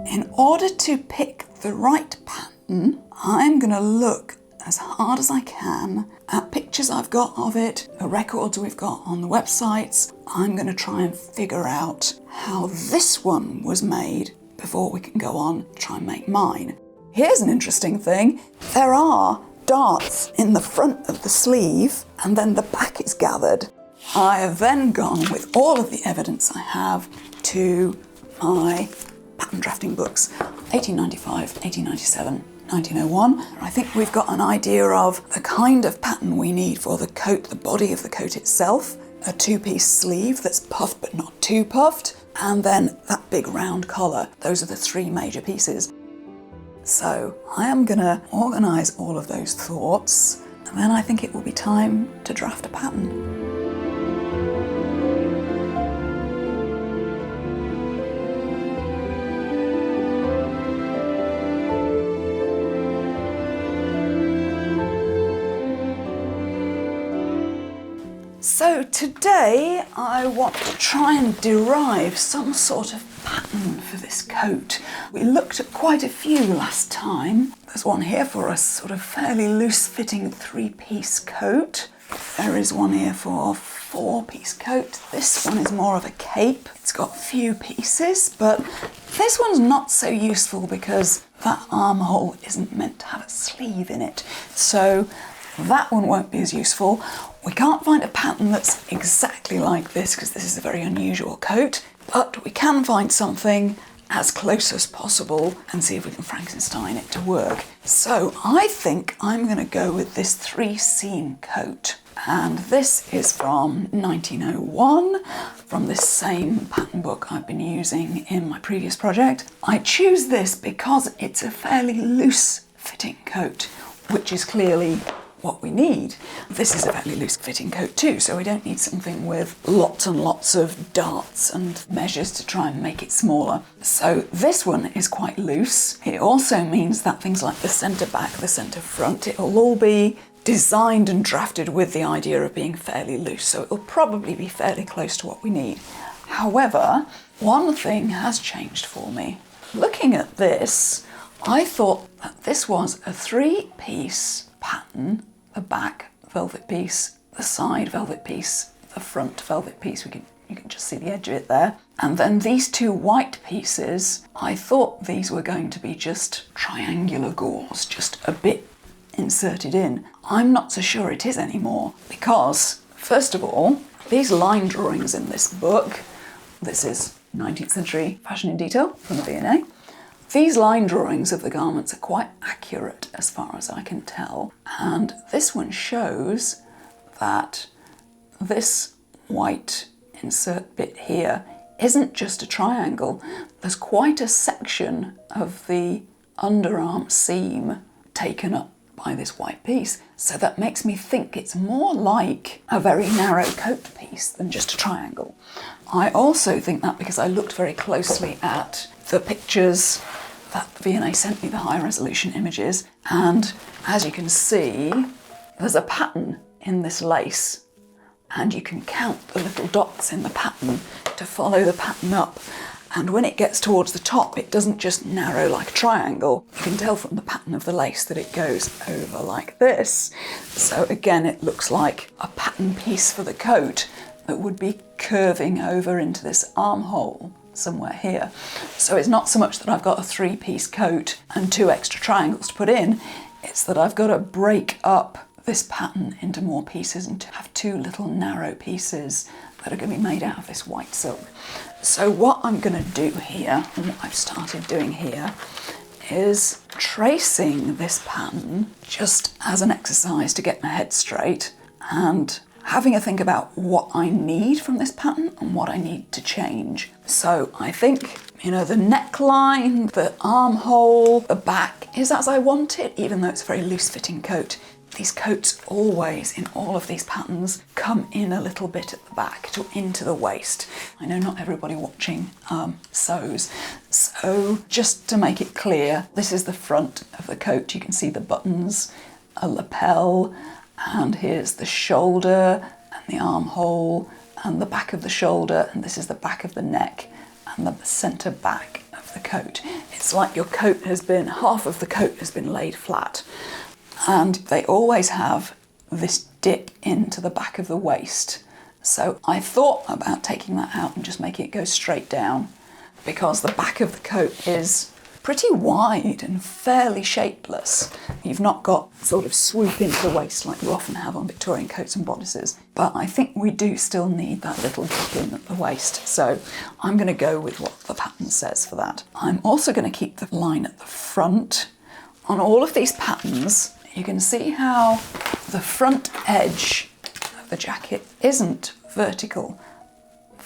In order to pick the right pattern, I'm going to look as hard as I can at pictures I've got of it, the records we've got on the websites. I'm going to try and figure out how this one was made before we can go on and try and make mine. Here's an interesting thing. There are darts in the front of the sleeve and then the back is gathered. I have then gone with all of the evidence I have to my pattern drafting books, 1895, 1897, 1901. I think we've got an idea of the kind of pattern we need for the coat, the body of the coat itself, a two-piece sleeve that's puffed but not too puffed, and then that big round collar. Those are the three major pieces. So I am going to organise all of those thoughts, and then I think it will be time to draft a pattern. So today I want to try and derive some sort of pattern for this coat. We looked at quite a few last time. There's one here for a sort of fairly loose-fitting three-piece coat. There is one here for a four-piece coat. This one is more of a cape. It's got few pieces, but this one's not so useful because that armhole isn't meant to have a sleeve in it. So that one won't be as useful. We can't find a pattern that's exactly like this because this is a very unusual coat, but we can find something as close as possible and see if we can Frankenstein it to work. So I think I'm going to go with this three-seam coat. And this is from 1901, from this same pattern book I've been using in my previous project. I choose this because it's a fairly loose-fitting coat, which is clearly what we need. This is a fairly loose-fitting coat too, so we don't need something with lots and lots of darts and measures to try and make it smaller. So this one is quite loose. It also means that things like the centre back, the centre front, it'll all be designed and drafted with the idea of being fairly loose, so it'll probably be fairly close to what we need. However, one thing has changed for me. Looking at this, I thought that this was a three-piece pattern, the back velvet piece, the side velvet piece, the front velvet piece, you can just see the edge of it there. And then these two white pieces, I thought these were going to be just triangular gauze, just a bit inserted in. I'm not so sure it is anymore because, first of all, these line drawings in this book, this is 19th century fashion in detail from the V&A. These line drawings of the garments are quite accurate as far as I can tell, and this one shows that this white insert bit here isn't just a triangle. There's quite a section of the underarm seam taken up by this white piece, so that makes me think it's more like a very narrow coat piece than just a triangle. I also think that because I looked very closely at the pictures that the V&A sent me, the high resolution images, and as you can see, there's a pattern in this lace, and you can count the little dots in the pattern to follow the pattern up. And when it gets towards the top, it doesn't just narrow like a triangle. You can tell from the pattern of the lace that it goes over like this. So again, it looks like a pattern piece for the coat that would be curving over into this armhole somewhere here. So it's not so much that I've got a three-piece coat and two extra triangles to put in, it's that I've got to break up this pattern into more pieces and to have two little narrow pieces that are going to be made out of this white silk. So what I'm going to do here, and what I've started doing here, is tracing this pattern just as an exercise to get my head straight and having a think about what I need from this pattern and what I need to change. So I think, the neckline, the armhole, the back is as I want it, even though it's a very loose-fitting coat. These coats always, in all of these patterns, come in a little bit at the back to into the waist. I know not everybody watching sews, so just to make it clear, this is the front of the coat. You can see the buttons, a lapel, and here's the shoulder and the armhole and the back of the shoulder, and this is the back of the neck and the centre back of the coat. it's like your coat has been, half of the coat has been laid flat. And they always have this dip into the back of the waist. So I thought about taking that out and just making it go straight down, because the back of the coat is pretty wide and fairly shapeless. You've not got sort of swoop into the waist like you often have on Victorian coats and bodices, but I think we do still need that little dip in at the waist. So I'm going to go with what the pattern says for that. I'm also going to keep the line at the front. On all of these patterns, you can see how the front edge of the jacket isn't vertical.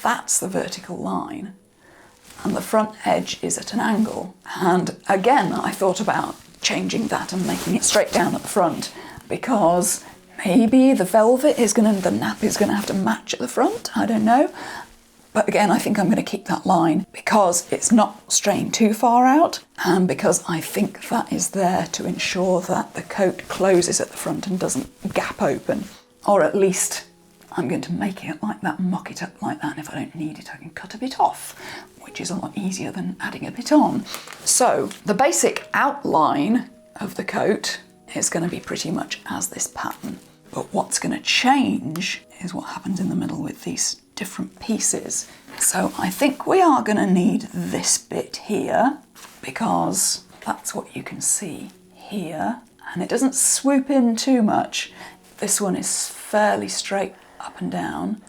That's the vertical line. And the front edge is at an angle. And again, I thought about changing that and making it straight down at the front, because maybe the velvet is the nap is gonna have to match at the front, I don't know. But again, I think I'm gonna keep that line because it's not straying too far out, and because I think that is there to ensure that the coat closes at the front and doesn't gap open. Or at least I'm going to make it like that, mock it up like that, and if I don't need it, I can cut a bit off, which is a lot easier than adding a bit on. So the basic outline of the coat is going to be pretty much as this pattern. But what's going to change is what happens in the middle with these different pieces. So I think we are going to need this bit here, because that's what you can see here. And it doesn't swoop in too much. This one is fairly straight up and down.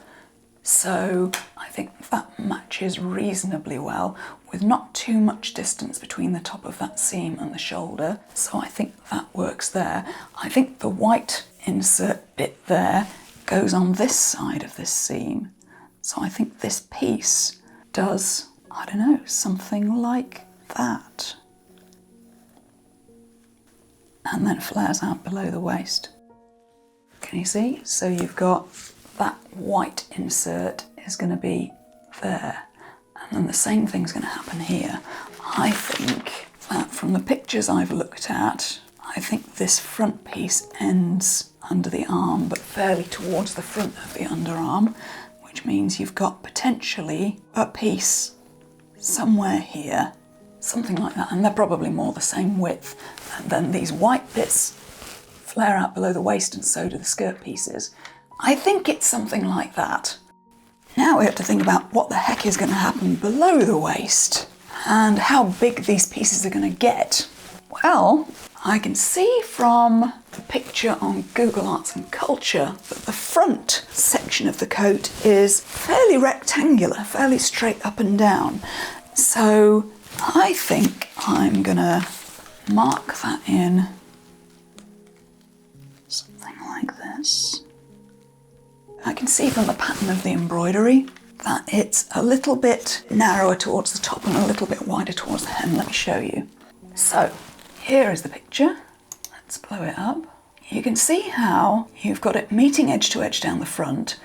So I think that matches reasonably well, with not too much distance between the top of that seam and the shoulder. So I think that works there. I think the white insert bit there goes on this side of this seam. So I think this piece does, I don't know, something like that. And then flares out below the waist. Can you see? So you've got that white insert is going to be there. And then the same thing's going to happen here. I think that from the pictures I've looked at, I think this front piece ends under the arm, but fairly towards the front of the underarm, which means you've got potentially a piece somewhere here, something like that. And they're probably more the same width. And then these white bits flare out below the waist, and so do the skirt pieces. I think it's something like that. Now we have to think about what the heck is going to happen below the waist and how big these pieces are going to get. Well, I can see from the picture on Google Arts and Culture that the front section of the coat is fairly rectangular, fairly straight up and down. So I think I'm going to mark that in something like this. I can see from the pattern of the embroidery that it's a little bit narrower towards the top and a little bit wider towards the hem. Let me show you. So here is the picture. Let's blow it up. You can see how you've got it meeting edge to edge down the front,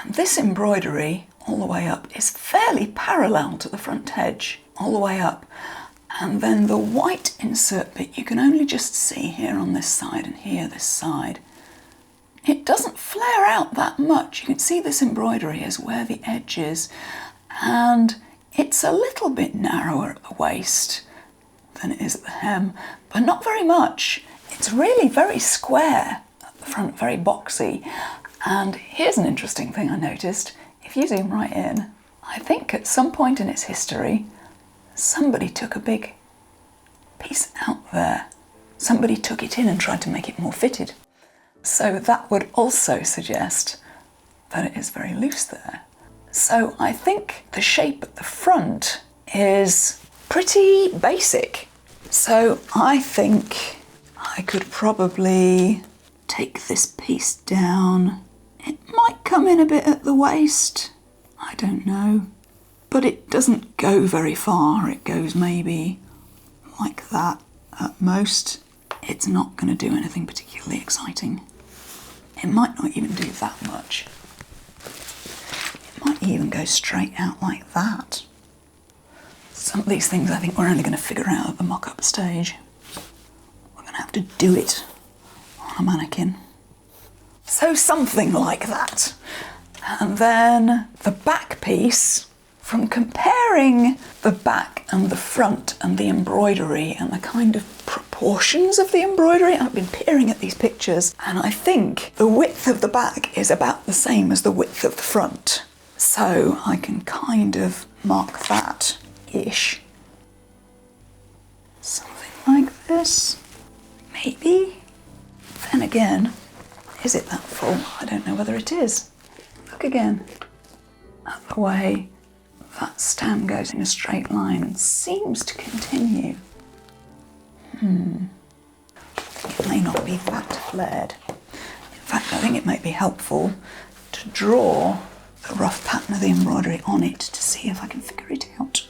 and this embroidery all the way up is fairly parallel to the front edge all the way up. And then the white insert bit you can only just see here on this side and here this side. It doesn't flare out that much. You can see this embroidery is where the edge is, and it's a little bit narrower at the waist than it is at the hem, but not very much. It's really very square at the front, very boxy. And here's an interesting thing I noticed. If you zoom right in, I think at some point in its history, somebody took a big piece out there. Somebody took it in and tried to make it more fitted. So that would also suggest that it is very loose there. So I think the shape at the front is pretty basic. So I think I could probably take this piece down. It might come in a bit at the waist, I don't know. But it doesn't go very far. It goes maybe like that at most. It's not going to do anything particularly exciting. It might not even do that much. It might even go straight out like that. Some of these things I think we're only going to figure out at the mock-up stage. We're going to have to do it on a mannequin. So something like that. And then the back piece, from comparing the back and the front and the embroidery and the kind of proportions of the embroidery, I've been peering at these pictures, and I think the width of the back is about the same as the width of the front. So I can kind of mark that-ish. Something like this, maybe. Then again, is it that full? I don't know whether it is. Look again at the way that stem goes in a straight line and seems to continue. It may not be that flared. In fact, I think it might be helpful to draw a rough pattern of the embroidery on it to see if I can figure it out.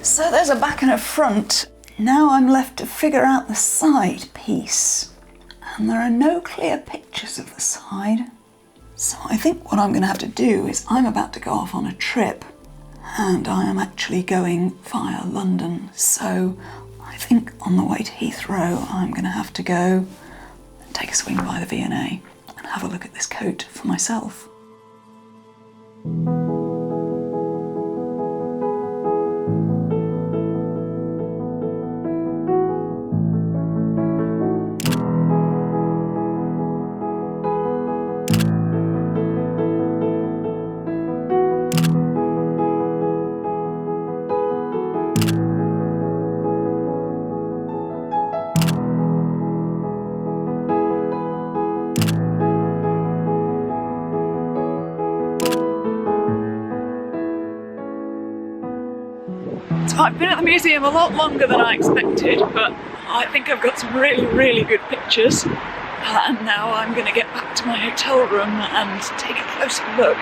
So there's a back and a front. Now I'm left to figure out the side piece. And there are no clear pictures of the side. So I think what I'm going to have to do is I'm about to go off on a trip and I am actually going via London. So I think on the way to Heathrow I'm going to have to go and take a swing by the V&A and have a look at this coat for myself. So I've been at the museum a lot longer than I expected, but I think I've got some really, really good pictures. And now I'm going to get back to my hotel room and take a closer look.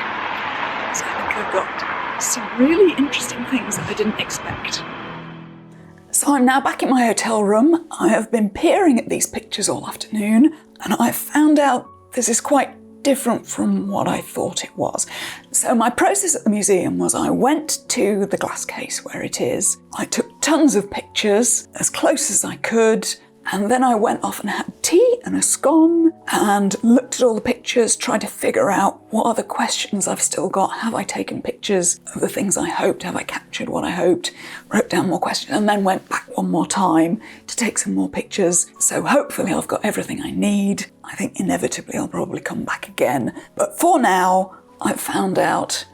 So I think I've got some really interesting things that I didn't expect. So I'm now back in my hotel room. I have been peering at these pictures all afternoon, and I found out this is quite different from what I thought it was. So my process at the museum was I went to the glass case where it is. I took tons of pictures, as close as I could, and then I went off and had tea and a scone and looked at all the pictures, tried to figure out what are the questions I've still got. Have I taken pictures of the things I hoped? Have I captured what I hoped? Wrote down more questions and then went back one more time to take some more pictures. So hopefully I've got everything I need. I think inevitably I'll probably come back again. But for now, I've found out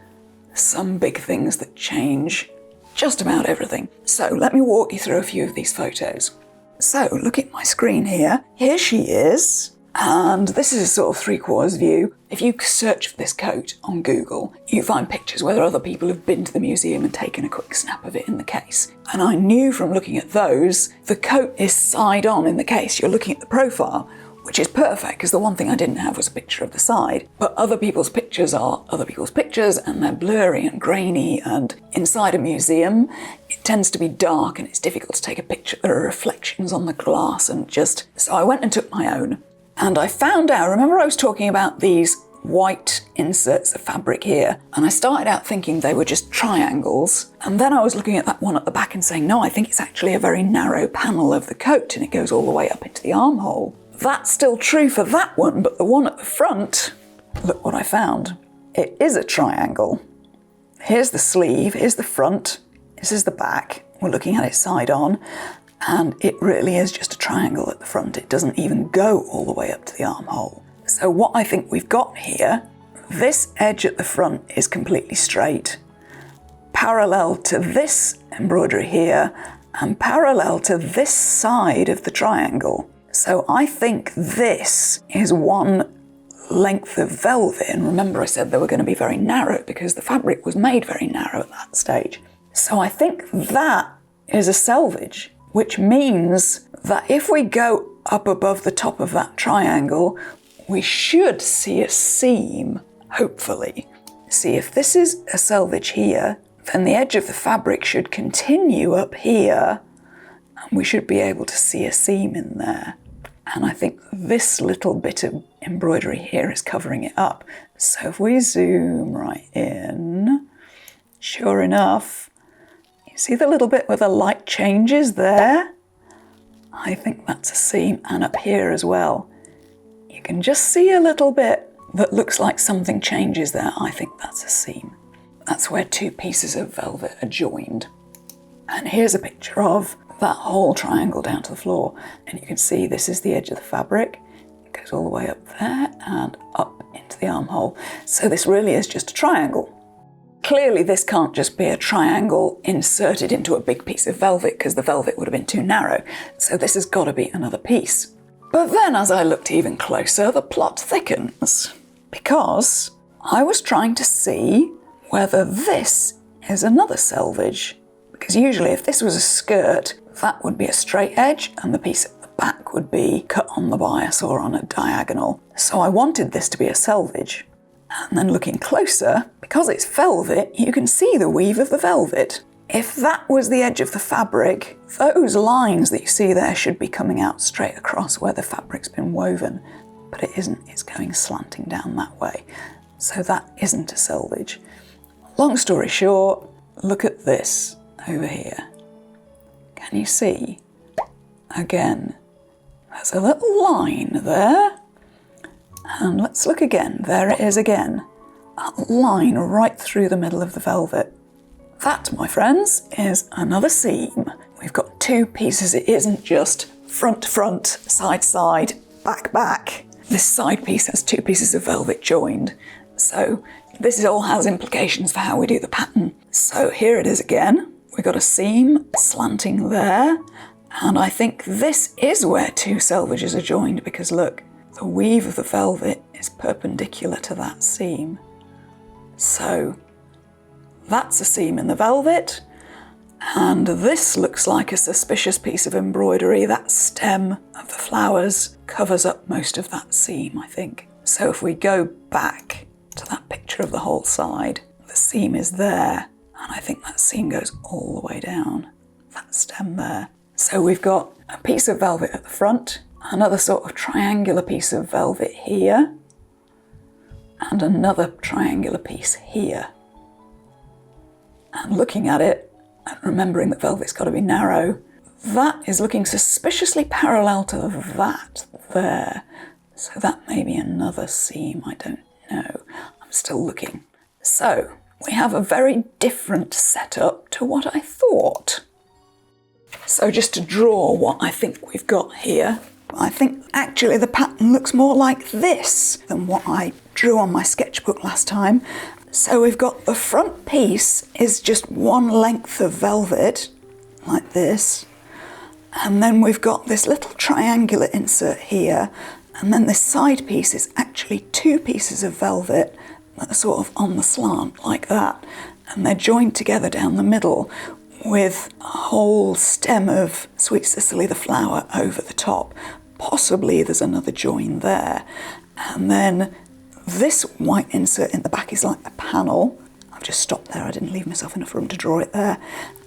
some big things that change just about everything. So let me walk you through a few of these photos. So look at my screen here. Here she is. And this is a sort of three-quarters view. If you search for this coat on Google, you find pictures where other people have been to the museum and taken a quick snap of it in the case. And I knew from looking at those, the coat is side on in the case. You're looking at the profile, which is perfect because the one thing I didn't have was a picture of the side. But other people's pictures are other people's pictures and they're blurry and grainy, and inside a museum it tends to be dark and it's difficult to take a picture. There are reflections on the glass and just... So I went and took my own. And I found out, remember I was talking about these white inserts of fabric here, and I started out thinking they were just triangles, and then I was looking at that one at the back and saying, no, I think it's actually a very narrow panel of the coat and it goes all the way up into the armhole. That's still true for that one, but the one at the front, look what I found. It is a triangle. Here's the sleeve, here's the front, this is the back. We're looking at it side on, and it really is just a triangle at the front. It doesn't even go all the way up to the armhole. So what I think we've got here, this edge at the front is completely straight, parallel to this embroidery here, and parallel to this side of the triangle. So I think this is one length of velvet, and remember I said they were going to be very narrow because the fabric was made very narrow at that stage. So I think that is a selvage, which means that if we go up above the top of that triangle, we should see a seam, hopefully. See, if this is a selvage here, then the edge of the fabric should continue up here, and we should be able to see a seam in there. And I think this little bit of embroidery here is covering it up. So if we zoom right in, sure enough, you see the little bit where the light changes there? I think that's a seam, and up here as well. You can just see a little bit that looks like something changes there. I think that's a seam. That's where two pieces of velvet are joined. And here's a picture of that whole triangle down to the floor. And you can see this is the edge of the fabric. It goes all the way up there and up into the armhole. So this really is just a triangle. Clearly this can't just be a triangle inserted into a big piece of velvet because the velvet would have been too narrow. So this has got to be another piece. But then as I looked even closer, the plot thickens, because I was trying to see whether this is another selvage. Because usually if this was a skirt, that would be a straight edge and the piece at the back would be cut on the bias or on a diagonal. So I wanted this to be a selvage. And then looking closer, because it's velvet, you can see the weave of the velvet. If that was the edge of the fabric, those lines that you see there should be coming out straight across where the fabric's been woven, but it isn't, it's going slanting down that way. So that isn't a selvage. Long story short, look at this over here. Can you see? Again, there's a little line there. And let's look again, there it is again. That line right through the middle of the velvet. That, my friends, is another seam. We've got two pieces. It isn't just front, front, side, side, back, back. This side piece has two pieces of velvet joined. So this all has implications for how we do the pattern. So here it is again. We've got a seam slanting there. And I think this is where two selvages are joined because look, the weave of the velvet is perpendicular to that seam. So that's a seam in the velvet, and this looks like a suspicious piece of embroidery. That stem of the flowers covers up most of that seam, I think. So if we go back to that picture of the whole side, the seam is there, and I think that seam goes all the way down, that stem there. So we've got a piece of velvet at the front, another sort of triangular piece of velvet here, and another triangular piece here. And looking at it, and remembering that velvet's got to be narrow, that is looking suspiciously parallel to that there. So that may be another seam, I don't know. I'm still looking. So we have a very different setup to what I thought. So just to draw what I think we've got here, I think actually the pattern looks more like this than what I drew on my sketchbook last time. So we've got the front piece is just one length of velvet, like this. And then we've got this little triangular insert here. And then this side piece is actually two pieces of velvet that are sort of on the slant, like that. And they're joined together down the middle with a whole stem of Sweet Cicely the flower over the top. Possibly there's another join there. And then this white insert in the back is like a panel. I've just stopped there, I didn't leave myself enough room to draw it there.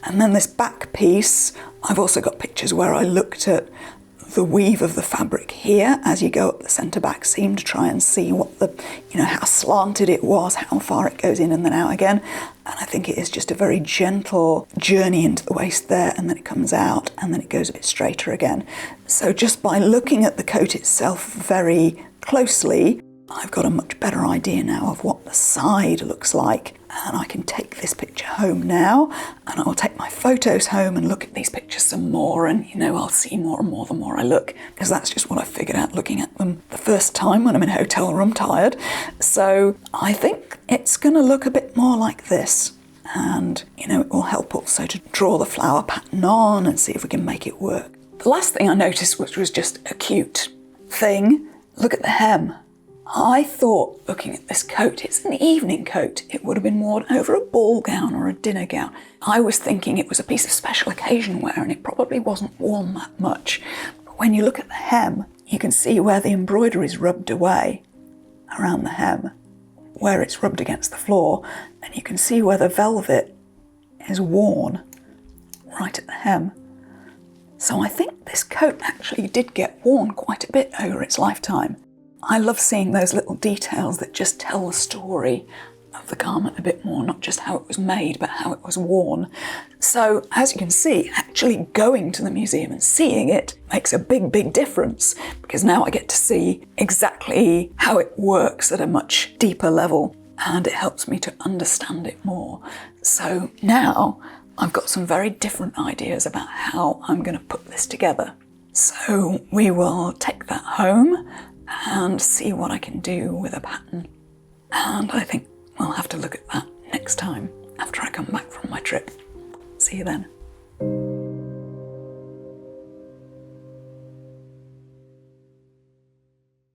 And then this back piece, I've also got pictures where I looked at the weave of the fabric here as you go up the centre back seam to try and see what the, how slanted it was, how far it goes in and then out again. And I think it is just a very gentle journey into the waist there, and then it comes out and then it goes a bit straighter again. So just by looking at the coat itself very closely, I've got a much better idea now of what the side looks like, and I can take this picture home now, and I'll take my photos home and look at these pictures some more, and I'll see more and more the more I look, because that's just what I figured out looking at them the first time when I'm in a hotel room tired. So I think it's going to look a bit more like this, and it will help also to draw the flower pattern on and see if we can make it work. The last thing I noticed, which was just a cute thing, look at the hem. I thought, looking at this coat, it's an evening coat. It would have been worn over a ball gown or a dinner gown. I was thinking it was a piece of special occasion wear, and it probably wasn't worn that much. But when you look at the hem, you can see where the embroidery is rubbed away around the hem, where it's rubbed against the floor, and you can see where the velvet is worn right at the hem. So I think this coat actually did get worn quite a bit over its lifetime. I love seeing those little details that just tell the story of the garment a bit more, not just how it was made, but how it was worn. So, as you can see, actually going to the museum and seeing it makes a big, big difference, because now I get to see exactly how it works at a much deeper level, and it helps me to understand it more. So now I've got some very different ideas about how I'm going to put this together. So we will take that home and see what I can do with a pattern. And I think we'll have to look at that next time after I come back from my trip. See you then.